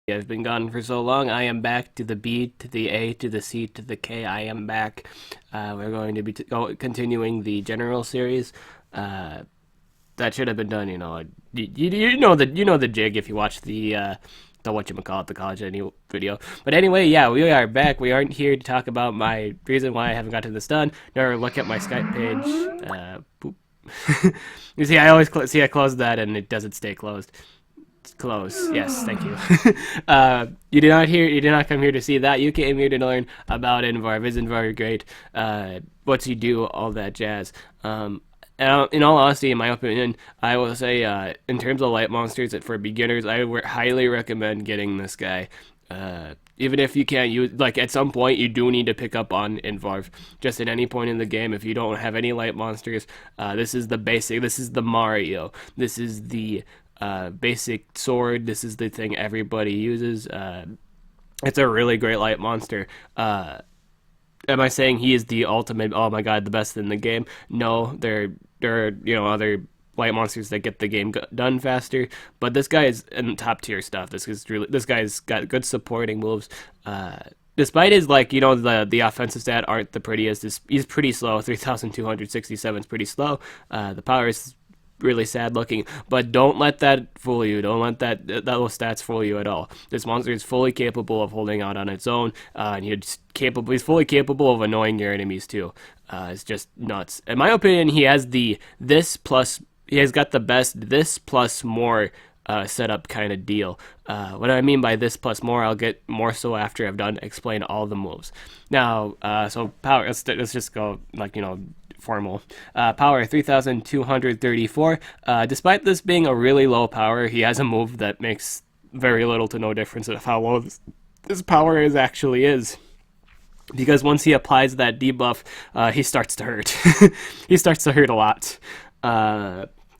I've been gone for so long. I am back to the B, to the A, to the C, to the K. I am back. We're going to be continuing the general series. Uh, that should have been done. You know the jig if you watch the whatchamacallit, the college any video. But anyway, yeah, we are back. We aren't here to talk about my reason why I haven't gotten this done, nor look at my Skype page. Poop. You see, I always see I close that and it doesn't stay closed. Close. Yes, thank you. You did not come here to see that. You came here to learn about Ingvar. Is Ingvar great? What's he do? All that jazz. In all honesty, in my opinion, I will say, in terms of light monsters for beginners, I would highly recommend getting this guy. Even if you can't use, like, at some point, you do need to pick up on Invarv. Just at any point in the game, if you don't have any light monsters, this is the basic, this is the Mario, this is the basic sword, this is the thing everybody uses. It's a really great light monster. Am I saying he is the ultimate, oh my god, the best in the game? No, there are, other light monsters that get the game done faster, but this guy is in top tier stuff. This guy's got good supporting moves. Despite his, the offensive stat aren't the prettiest. He's pretty slow. 3,267 is pretty slow. The power is really sad looking, but don't let that fool you. Don't let those stats fool you at all. This monster is fully capable of holding out on its own, and he's fully capable of annoying your enemies too. It's just nuts. In my opinion, he has he has got the best this plus more setup kind of deal. What I mean by this plus more, I'll get more so after I've done explain all the moves. Now, so power. Let's just go formal. Power 3,234. Despite this being a really low power, he has a move that makes very little to no difference of how low this power actually is. Because once he applies that debuff, he starts to hurt. He starts to hurt a lot.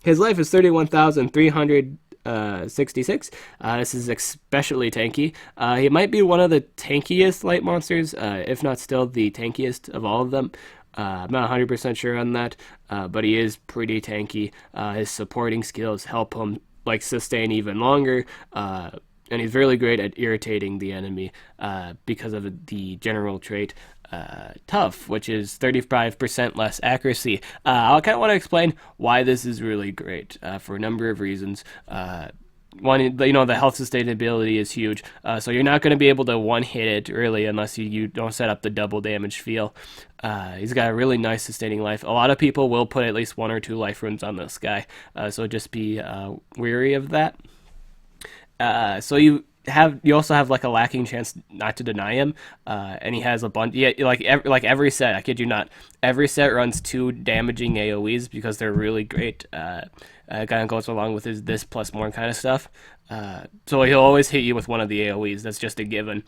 His life is 31,366. This is especially tanky. He might be one of the tankiest light monsters, if not still the tankiest of all of them. I'm not 100% sure on that, but he is pretty tanky. His supporting skills help him sustain even longer, and he's really great at irritating the enemy because of the general trait tough, which is 35% less accuracy. I kind of want to explain why this is really great for a number of reasons. One, the health sustainability is huge, so you're not going to be able to one-hit it really unless you don't set up the double damage feel. He's got a really nice sustaining life. A lot of people will put at least 1 or 2 life runes on this guy, so just be wary of that. So you also have a lacking chance not to deny him, and he has a bunch. Yeah, every set. I kid you not. Every set runs 2 damaging AOE's because they're really great. Kind of goes along with his this plus more kind of stuff. So he'll always hit you with one of the AOE's. That's just a given.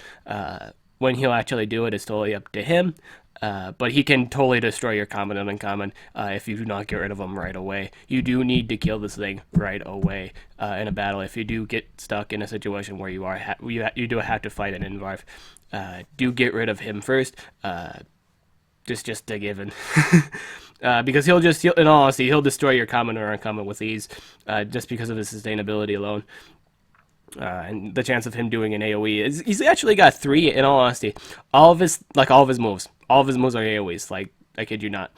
When he'll actually do it is totally up to him. But he can totally destroy your common and uncommon if you do not get rid of him right away. You do need to kill this thing right away in a battle. If you do get stuck in a situation where you do have to fight an Invarv, do get rid of him first. Just a given. Because in all honesty, he'll destroy your common or uncommon with ease, just because of his sustainability alone. And the chance of him doing an AoE is he's actually got 3. In all honesty, all of his moves are AoEs. I kid you not.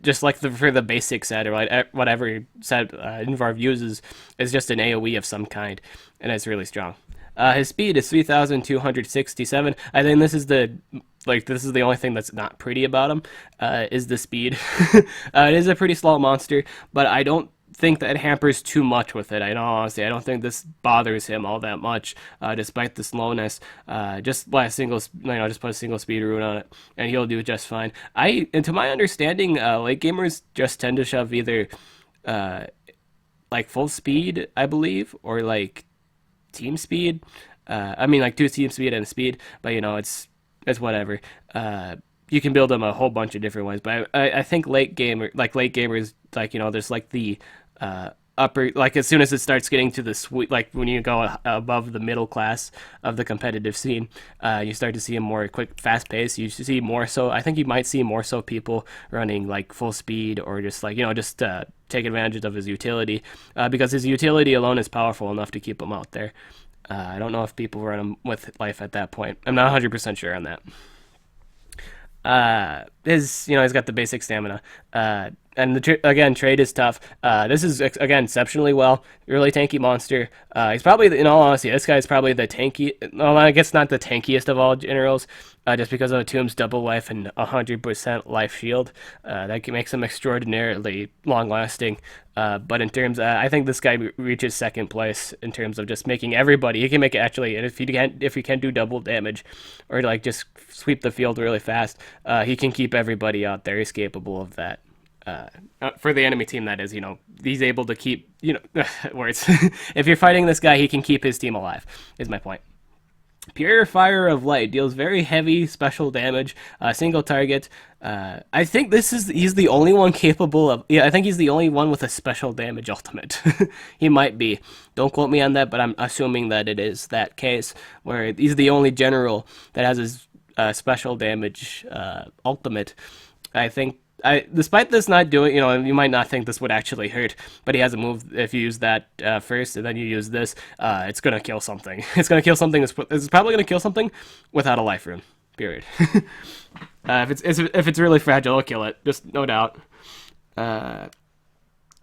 Just for the basic set or whatever set Invarv uses is just an AoE of some kind, and it's really strong. His speed is 3,267. I think this is the only thing that's not pretty about him, is the speed. It is a pretty slow monster, but I don't think that hampers too much with it. In all honesty, I don't think this bothers him all that much, despite the slowness. Just put a single speed rune on it, and he'll do just fine. And to my understanding, late gamers just tend to shove either full speed, I believe, or team speed. 2 team speed and speed, but it's whatever. You can build them a whole bunch of different ways, but I think late gamers, there's the upper, as soon as it starts getting to the sweet, when you go above the middle class of the competitive scene, you start to see a more quick, fast pace. You see more so, I think you might see more so people running full speed, or just take advantage of his utility, because his utility alone is powerful enough to keep him out there. I don't know if people run him with life at that point. I'm not 100% sure on that. He's got the basic stamina. And again, trade is tough. This is again exceptionally well, really tanky monster. He's probably, in all honesty, this guy is probably the tanky. Well, I guess not the tankiest of all generals, just because of Tomb's double life and 100% life shield. That makes him extraordinarily long lasting. But in terms, I think this guy reaches second place in terms of just making everybody. He can make it actually, and if he can do double damage, or like just sweep the field really fast, he can keep everybody out there. He's capable of that. For the enemy team, that is, he's able to keep, words. If you're fighting this guy, he can keep his team alive, is my point. Purifier of Light deals very heavy special damage, single target. I think he's the only one capable of, I think he's the only one with a special damage ultimate. He might be. Don't quote me on that, but I'm assuming that it is that case, where he's the only general that has his special damage ultimate. I think despite this not doing, you might not think this would actually hurt, but he has a move. If you use that first and then you use this, it's gonna kill something. It's gonna kill something. It's probably gonna kill something without a life rune. Period. If it's really fragile, it'll kill it. Just no doubt. We're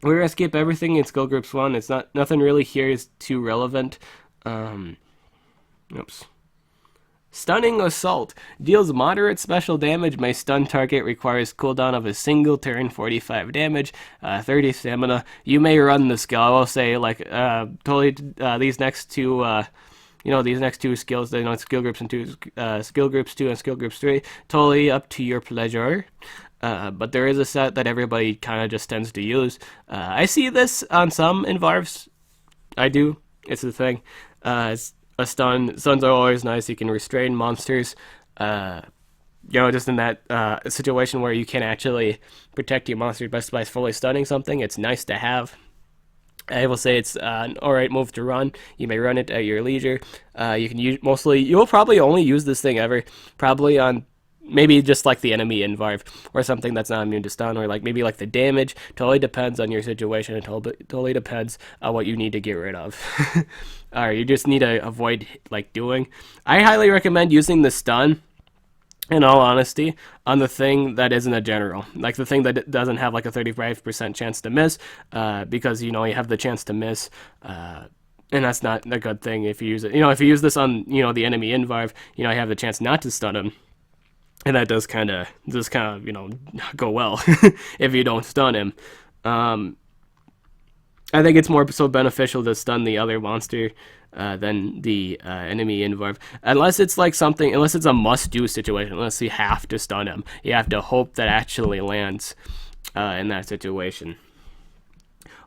gonna skip everything in skill groups 1. It's nothing really here is too relevant. Oops. Stunning Assault deals moderate special damage. May stun target, requires cooldown of a single turn, 45 damage, 30 stamina. You may run the skill. I will say, totally these next two. These next two skills, skill groups and skill groups 2 and skill groups 3, totally up to your pleasure. But there is a set that everybody kind of just tends to use. I see this on some Invarves. I do. It's the thing. It's a stun. Stuns are always nice. You can restrain monsters. Just in that situation where you can actually protect your monster best by fully stunning something, it's nice to have. I will say it's an alright move to run. You may run it at your leisure. You can use you'll probably only use this thing ever, probably on maybe just like the enemy Invarv, or something that's not immune to stun, or maybe the damage. Totally depends on your situation. It totally depends on what you need to get rid of. Or you just need to avoid doing. I highly recommend using the stun, in all honesty, on the thing that isn't a general. The thing that doesn't have a 35% chance to miss, because you have the chance to miss, and that's not a good thing if you use it. If you use this on the enemy Invarv, you have the chance not to stun him. And that does kind of not go well if you don't stun him. I think it's more so beneficial to stun the other monster than the enemy Invarv. Unless it's unless it's a must-do situation, unless you have to stun him. You have to hope that actually lands in that situation.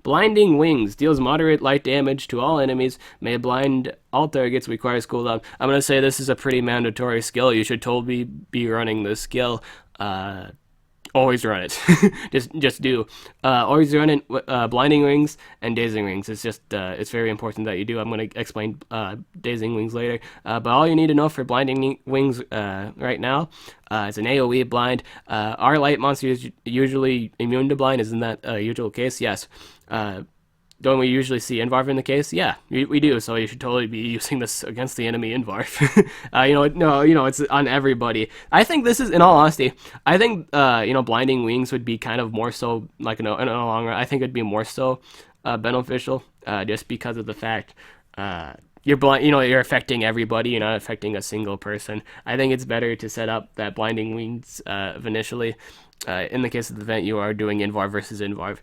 Blinding Wings deals moderate light damage to all enemies, may blind all targets, requires cooldown. I'm going to say this is a pretty mandatory skill. You should totally be running this skill. Always run it. just do. Always run it. Blinding Rings and Dazing Rings. It's just it's very important that you do. I'm going to explain Dazing Wings later. But all you need to know for Blinding Wings right now, it's an AoE blind. Our light monster is usually immune to blind. Isn't that a usual case? Yes. Don't we usually see Invarv in the case? Yeah, we do. So you should totally be using this against the enemy Invarv. It's on everybody. I think this is, in all honesty, I think Blinding Wings would be kind of more so in the long run. I think it'd be more so beneficial, just because of the fact you're blind. You're affecting everybody. You're not affecting a single person. I think it's better to set up that Blinding Wings initially. In the case of the event, you are doing Invarv versus Invarv.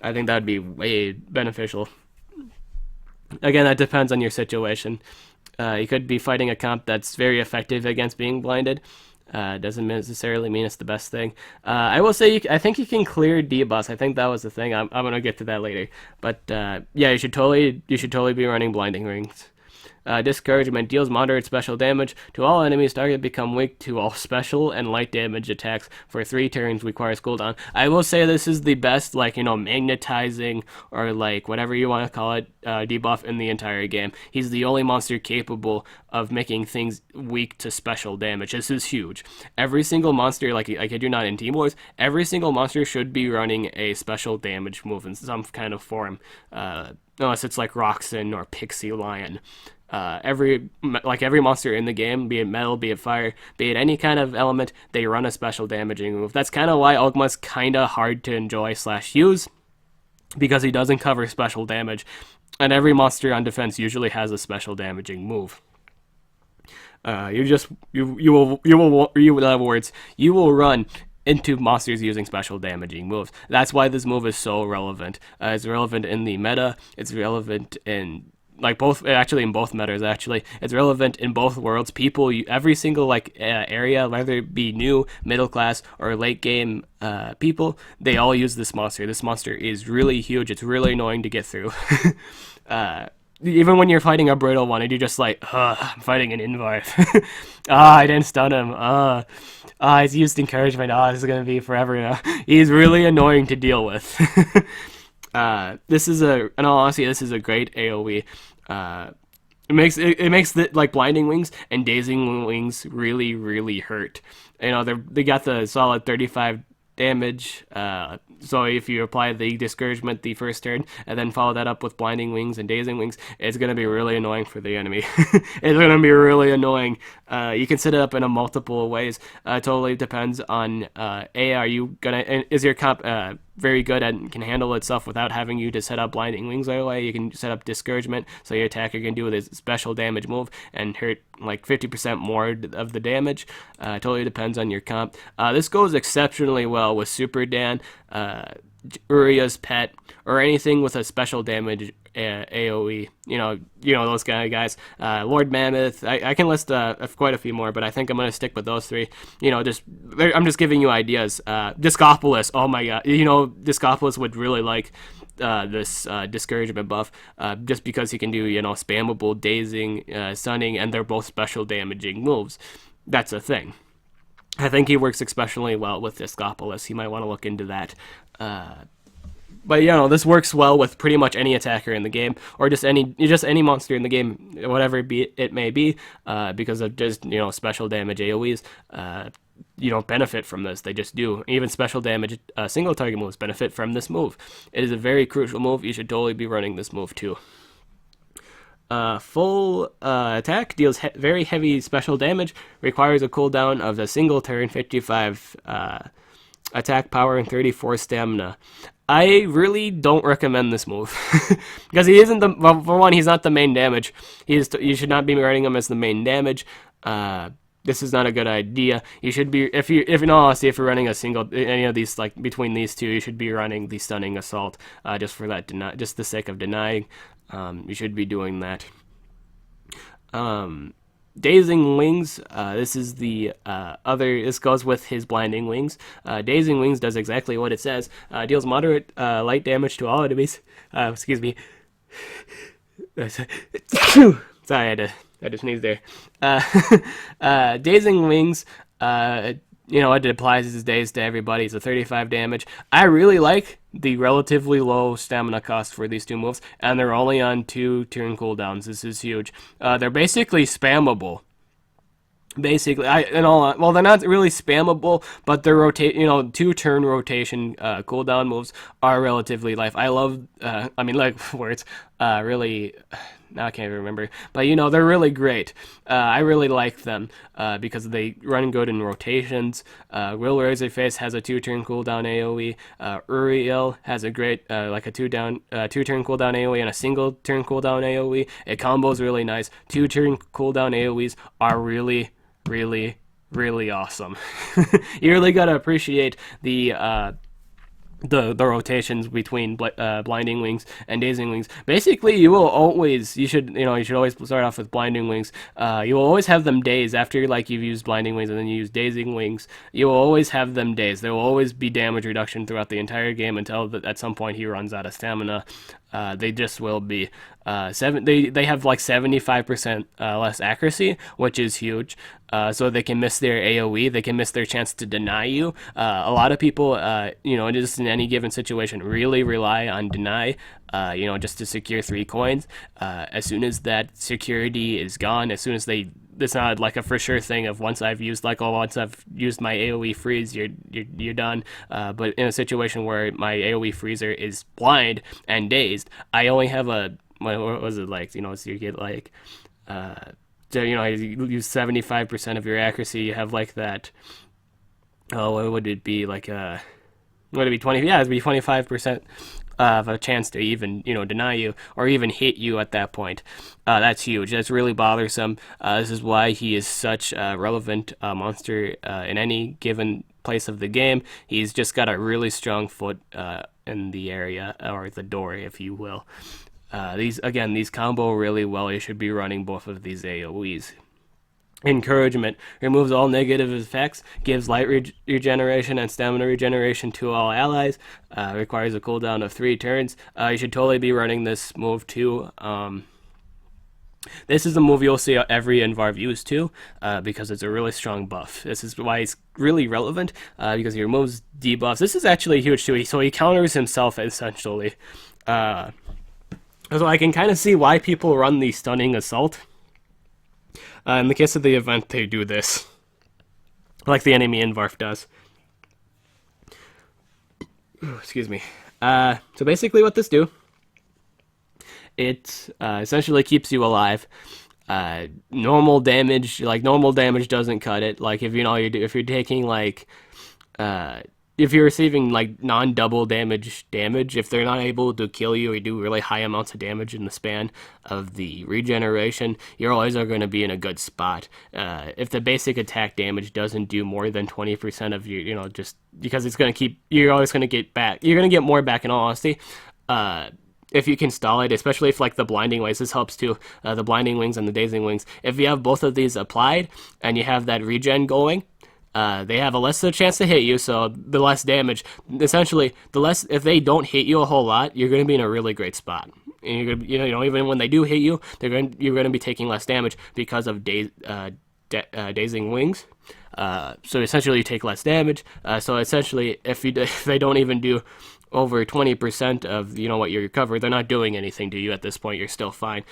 I think that would be way beneficial. Again, that depends on your situation. You could be fighting a comp that's very effective against being blinded. Doesn't necessarily mean it's the best thing. I will say, I think you can clear debuffs. I think that was the thing. I'm gonna get to that later. But yeah, you should totally be running Blinding Rings. Discouragement deals moderate special damage to all enemies. Target become weak to all special and light damage attacks for 3 turns. Requires cooldown. I will say this is the best, magnetizing or whatever you want to call it, debuff in the entire game. He's the only monster capable of making things weak to special damage. This is huge. Every single monster, I kid you not, in Team Wars, every single monster should be running a special damage move in some kind of form. Unless it's Roxanne or Pixie Lion. Every monster in the game, be it metal, be it fire, be it any kind of element, they run a special damaging move. That's kind of why Ogma's kind of hard to enjoy slash use, because he doesn't cover special damage, and every monster on defense usually has a special damaging move. You will run into monsters using special damaging moves. That's why this move is so relevant. It's relevant in the meta. It's relevant in both, actually, in both metas. Actually, it's relevant in both worlds. People, every single area, whether it be new, middle class, or late game people, they all use this monster. This monster is really huge. It's really annoying to get through. Even when you're fighting a brittle one, and you're just like, I'm fighting an Ingvar. I didn't stun him. He's used encouragement. This is gonna be forever now. He's really annoying to deal with. In all honesty, this is a great AOE. It makes the blinding wings and dazing wings really, really hurt. They got the solid 35 damage. So if you apply the discouragement the first turn and then follow that up with blinding wings and dazing wings, it's gonna be really annoying for the enemy. It's gonna be really annoying. You can set it up in a multiple ways. Totally depends on are you gonna is your comp very good and can handle itself without having you to set up blinding wings right away. You can set up discouragement so your attacker can do this special damage move and hurt 50% more of the damage. Totally depends on your comp. This goes exceptionally well with Super Dan, Uria's pet, or anything with a special damage AOE. Those kind of guys. Lord Mammoth. I can list quite a few more, but I think I'm gonna stick with those three. I'm just giving you ideas. Discopolis. Oh my god. Discopolis would really like this discouragement buff, just because he can do spammable, dazing, stunning, and they're both special damaging moves. That's a thing. I think he works especially well with Discopolis. You might want to look into that. But this works well with pretty much any attacker in the game, or just any monster in the game, whatever it may be, because of just special damage AOEs. You don't benefit from this; they just do. Even special damage single target moves benefit from this move. It is a very crucial move. You should totally be running this move too. Full attack deals very heavy special damage, requires a cooldown of a single turn, 55 attack power, and 34 stamina. I really don't recommend this move because he isn't for one, he's not the main damage. You should not be running him as the main damage. This is not a good idea. You should be, if in all honesty, if you're running any of these, between these two, you should be running the stunning assault, just for that just the sake of denying. You should be doing that. Dazing Wings, this is the this goes with his Blinding Wings. Dazing Wings does exactly what it says. Deals moderate light damage to all enemies. Excuse me. Sorry, I just sneezed there. Dazing Wings, it applies his daze to everybody. It's a 35 damage. I really like the relatively low stamina cost for these two moves, and they're only on 2 turn cooldowns. This is huge. They're basically spammable. Basically, they're not really spammable, but they're 2 turn rotation cooldown moves are relatively life. I love, words, really. Now I can't even remember, but they're really great. I really like them because they run good in rotations. Will Razorface has a 2 turn cooldown AOE. Uriel has a great a 2 turn cooldown AOE and a single turn cooldown AOE. It combos really nice. 2 turn cooldown AOEs are really, really, really awesome. You really gotta appreciate the rotations between Blinding Wings and Dazing Wings. Basically, you should always start off with Blinding Wings. You will always have them dazed after you've used Blinding Wings and then you use Dazing Wings. You will always have them dazed. There will always be damage reduction throughout the entire game until at some point he runs out of stamina. They just will be. They have 75% less accuracy, which is huge. So they can miss their AOE, they can miss their chance to deny you. A lot of people, just in any given situation, really rely on deny, just to secure 3 coins. As soon as that security is gone, it's not like a for sure thing of once I've used my AOE freeze, you're done. But in a situation where my AOE freezer is blind and dazed, I only have what was it like? So you get So, you use 75% of your accuracy. You have like that. Oh, what would it be like? Would it be 20? Yeah, it'd be 25% of a chance to even deny you or even hit you at that point. That's huge. That's really bothersome. This is why he is such a relevant monster in any given place of the game. He's just got a really strong foot in the area, or the door, if you will. These combo really well. You should be running both of these AoEs. Encouragement removes all negative effects, gives light regeneration and stamina regeneration to all allies. Requires a cooldown of 3 turns. You should totally be running this move too. This is a move you'll see every Ingvar use too, because it's a really strong buff. This is why it's really relevant, because he removes debuffs. This is actually huge too. So he counters himself essentially. So I can kind of see why people run the stunning assault. In the case of the event, they do this, like the enemy Ingvar does. Excuse me. So basically, what this do, it essentially keeps you alive. Normal damage doesn't cut it. Like if if you're taking like if you're receiving like non-double damage, if they're not able to kill you or do really high amounts of damage in the span of the regeneration, you're always going to be in a good spot. If the basic attack damage doesn't do more than 20% of your, just because it's going to keep, you're always going to get back. You're going to get more back in all honesty. If you can stall it, especially if like the blinding wings, this helps too, the blinding wings and the dazing wings. If you have both of these applied and you have that regen going, they have a lesser chance to hit you, so the less damage. Essentially, if they don't hit you a whole lot, you're going to be in a really great spot. And you're going to, even when they do hit you, you're going to be taking less damage because of dazing wings. So essentially, you take less damage. So essentially, if they don't even do over 20% of what you recover, they're not doing anything to you at this point. You're still fine.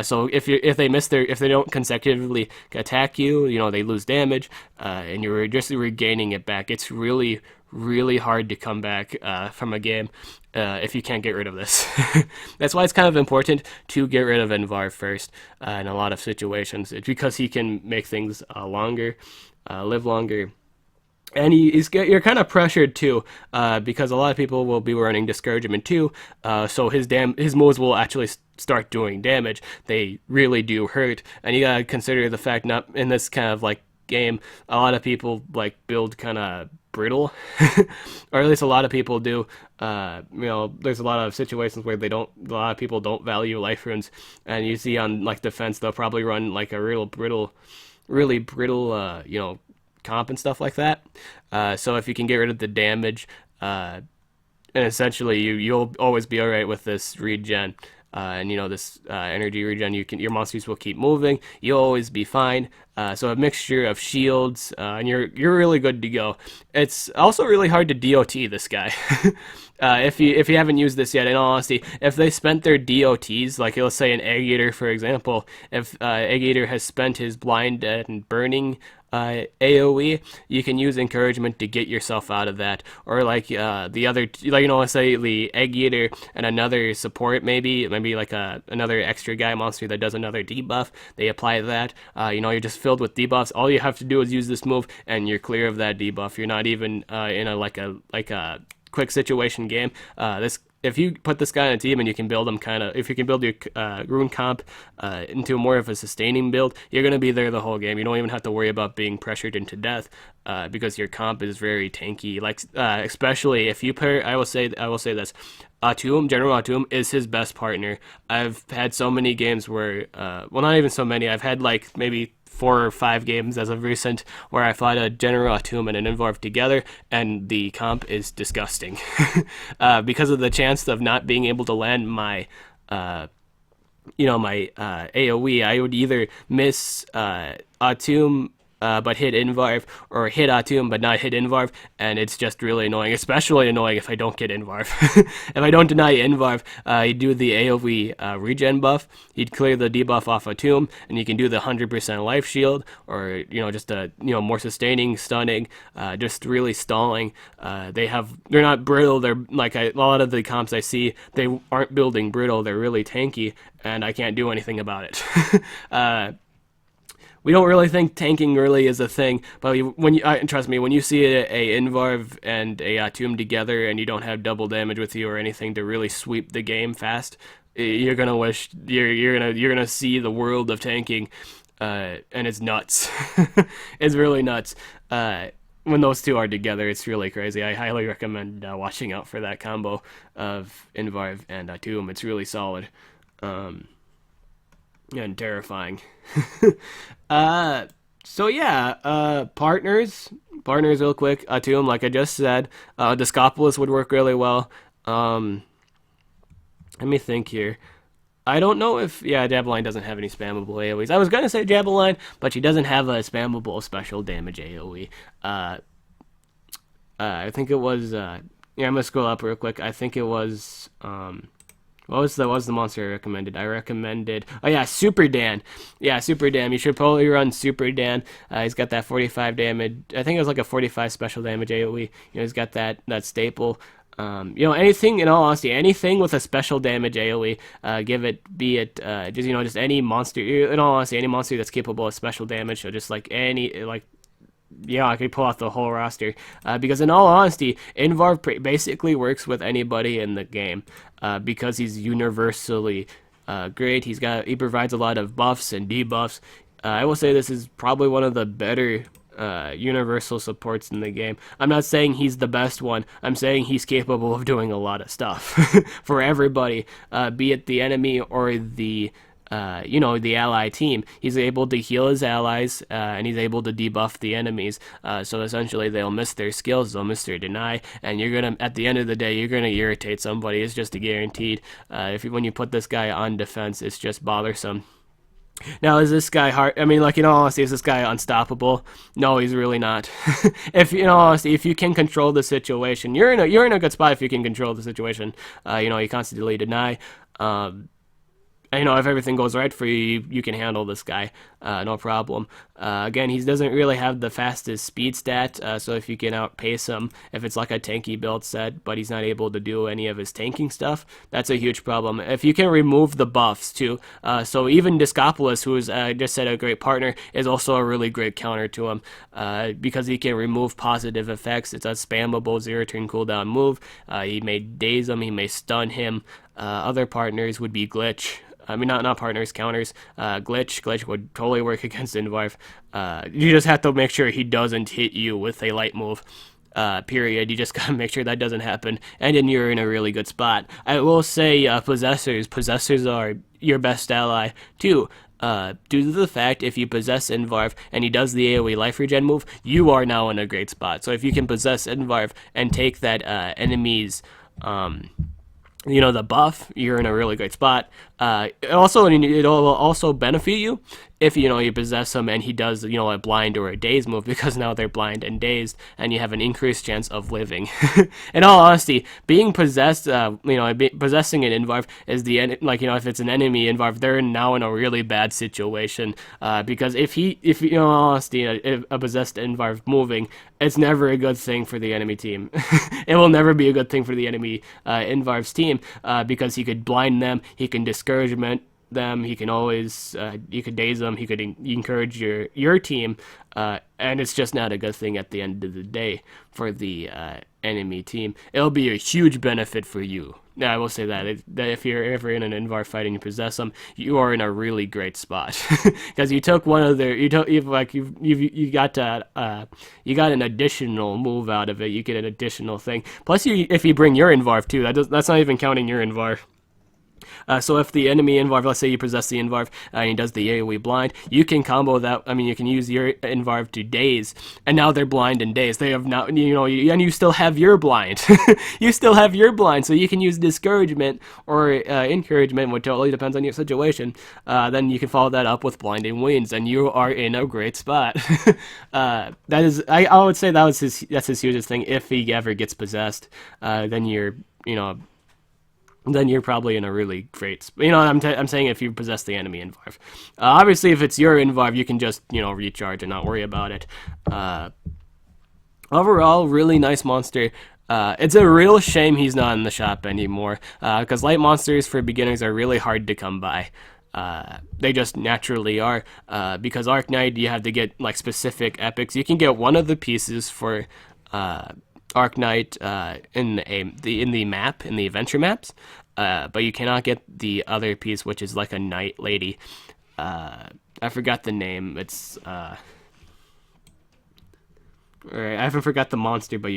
So if they don't consecutively attack you, they lose damage, and you're just regaining it back. It's really, really hard to come back from a game if you can't get rid of this. That's why it's kind of important to get rid of Ingvar first in a lot of situations. It's because he can make things longer, live longer. And you're kind of pressured too, because a lot of people will be running discouragement too. So his moves will actually start doing damage. They really do hurt, and you gotta consider the fact, not in this kind of like game, a lot of people like build kind of brittle, or at least a lot of people do. There's a lot of situations where a lot of people don't value life runes, and you see on like defense, they'll probably run like a really brittle, comp and stuff like that. So if you can get rid of the damage, and essentially you'll always be alright with this regen. And this energy regen, your monsters will keep moving. You'll always be fine. So a mixture of shields, and you're really good to go. It's also really hard to DOT this guy. If you haven't used this yet, in all honesty, if they spent their DOTs, like let's say an Egg Eater, for example, if Egg Eater has spent his blind and burning AoE, you can use encouragement to get yourself out of that. Or like the other, let's say the Egg Eater and another support, maybe like another extra guy monster that does another debuff. They apply that. You're just filled with debuffs. All you have to do is use this move, and you're clear of that debuff. You're not even in a quick situation game. If you put this guy on a team and you can build him if you can build your rune comp into more of a sustaining build, you're going to be there the whole game. You don't even have to worry about being pressured into death, because your comp is very tanky. Like especially if you pair, I will say this, General Atum is his best partner. I've had so many games where, not even so many. I've had like maybe 4 or 5 games as of recent where I fought a General Atum and an Ingvar together, and the comp is disgusting. Because of the chance of not being able to land my AoE, I would either miss Atum but hit Ingvar, or hit Atum but not hit Ingvar, and it's just really annoying. Especially annoying if I don't get Ingvar. If I don't deny Ingvar, he'd do the AoE regen buff. He'd clear the debuff off Atum, and you can do the 100% life shield, or just a more sustaining, stunning, just really stalling. They're not brittle. They're like a lot of the comps I see. They aren't building brittle. They're really tanky, and I can't do anything about it. We don't really think tanking really is a thing, but trust me, when you see a Invarv and a Atum together, and you don't have double damage with you or anything to really sweep the game fast, you're gonna wish you're gonna see the world of tanking, and it's nuts. It's really nuts. When those two are together, it's really crazy. I highly recommend watching out for that combo of Invarv and Atum. It's really solid. And terrifying. So yeah, partners real quick. Atum, like I just said, Discopolis would work really well. Let me think here. I don't know if Jabeline doesn't have any spammable AoEs. I was gonna say Jabeline, but she doesn't have a spammable special damage AoE. I think it was. I'm gonna scroll up real quick. I think it was. What was the monster I recommended? I recommended, Super Dan. Yeah, Super Dan. You should probably run Super Dan. He's got that 45 damage. I think it was like a 45 special damage AoE. He's got that staple. Anything, in all honesty, anything with a special damage AoE, just any monster. In all honesty, any monster that's capable of special damage. So just like I could pull out the whole roster. Because in all honesty, Ingvar basically works with anybody in the game. Because he's universally great. He provides a lot of buffs and debuffs. I will say this is probably one of the better universal supports in the game. I'm not saying he's the best one. I'm saying he's capable of doing a lot of stuff for everybody, be it the enemy or the ally team. He's able to heal his allies, and he's able to debuff the enemies. So essentially, they'll miss their skills, they'll miss their deny, and at the end of the day, you're gonna irritate somebody. It's just guaranteed. When you put this guy on defense, it's just bothersome. Now, is this guy hard? I mean, in all honesty, is this guy unstoppable? No, he's really not. In all honesty, if you can control the situation, you're in a good spot if you can control the situation. You constantly deny. If everything goes right for you, you can handle this guy, no problem. Again, he doesn't really have the fastest speed stat, so if you can outpace him, if it's like a tanky build set, but he's not able to do any of his tanking stuff, that's a huge problem. If you can remove the buffs too, so even Discopolis, who is just said a great partner, is also a really great counter to him, because he can remove positive effects. It's a spammable 0-turn cooldown move. He may daze him, he may stun him. Other partners would be Glitch. I mean, not partners, counters. Glitch would totally work against Ingvar. You just have to make sure he doesn't hit you with a light move. Period. You just gotta make sure that doesn't happen, and then you're in a really good spot. I will say, Possessors are your best ally too. Due to the fact if you possess Ingvar and he does the AoE life regen move, you are now in a great spot. So if you can possess Ingvar and take that enemy's the buff, you're in a really great spot. It'll also benefit you if you possess him and he does a blind or a daze move, because now they're blind and dazed, and you have an increased chance of living. In all honesty, being possessed, possessing an Ingvar is if it's an enemy Ingvar, they're now in a really bad situation, because if in all honesty, a possessed Ingvar moving, it's never a good thing for the enemy team. It will never be a good thing for the enemy Ingvar's team, because he could blind them, he can discouragement them, he can always you could daze them, he could encourage your team, and it's just not a good thing at the end of the day for the enemy team. It'll be a huge benefit for you. Now, I will say that if you're ever in an Ingvar fight and you possess them, you are in a really great spot, because you took one of their, you got an additional move out of it. You get an additional thing. Plus, if you bring your Ingvar too, that's not even counting your Ingvar. So if the enemy Invarv, let's say you possess the Invarv, and he does the AoE blind, you can combo that. I mean, you can use your Invarv to daze, and now they're blind in daze. They have now, and you still have your blind. You still have your blind, so you can use discouragement or encouragement, which totally depends on your situation. Then you can follow that up with blinding winds, and you are in a great spot. That is, I would say that's his hugest thing. If he ever gets possessed, then then you're probably in a really great. I'm saying if you possess the enemy Invarv. Obviously, if it's your Invarv, you can just recharge and not worry about it. Overall, really nice monster. It's a real shame he's not in the shop anymore, because light monsters for beginners are really hard to come by. They just naturally are. Because Arc Knight, you have to get like specific epics. You can get one of the pieces for Arc Knight in the map, in the adventure maps, but you cannot get the other piece, which is like a Knight Lady. I forgot the name. It's alright, I haven't forgot the monster, but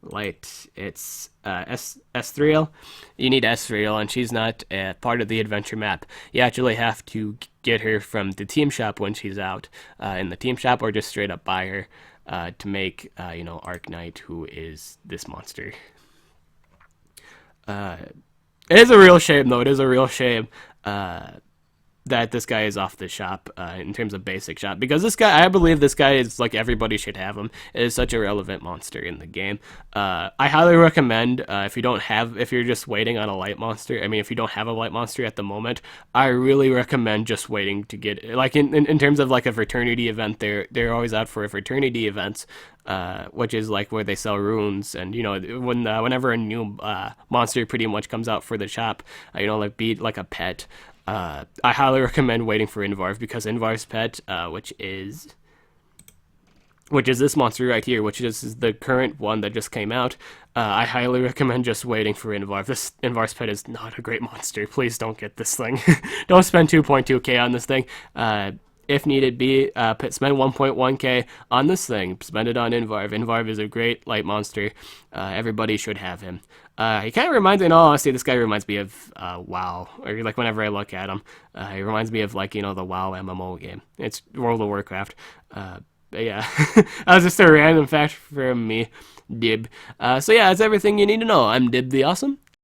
light. It's S3L. You need S3L, and she's not part of the adventure map. You actually have to get her from the team shop when she's out in the team shop, or just straight up buy her to make Arc Knight, who is this monster. It is a real shame, though. It is a real shame that this guy is off the shop in terms of basic shop, because this guy, I believe this guy is like, everybody should have him. It is such a relevant monster in the game. I highly recommend if you're just waiting on a light monster. I mean, if you don't have a light monster at the moment, I really recommend just waiting to get, like, in terms of like a fraternity event. They're always out for fraternity events, which is like where they sell runes, and whenever a new monster pretty much comes out for the shop, like be like a pet. I highly recommend waiting for Invarv, because Invarv's pet, which is this monster right here, which is the current one that just came out. I highly recommend just waiting for Invarv. This Invarv's pet is not a great monster. Please don't get this thing. Don't spend 2.2k on this thing. If needed be, spend 1.1k on this thing. Spend it on Invarv. Invarv is a great light monster. Everybody should have him. He kind of reminds me, in all honesty, this guy reminds me of WoW. Or like whenever I look at him, he reminds me of like, the WoW MMO game. It's World of Warcraft. But yeah, that was just a random fact from me, Dib. So yeah, that's everything you need to know. I'm Dib the Awesome,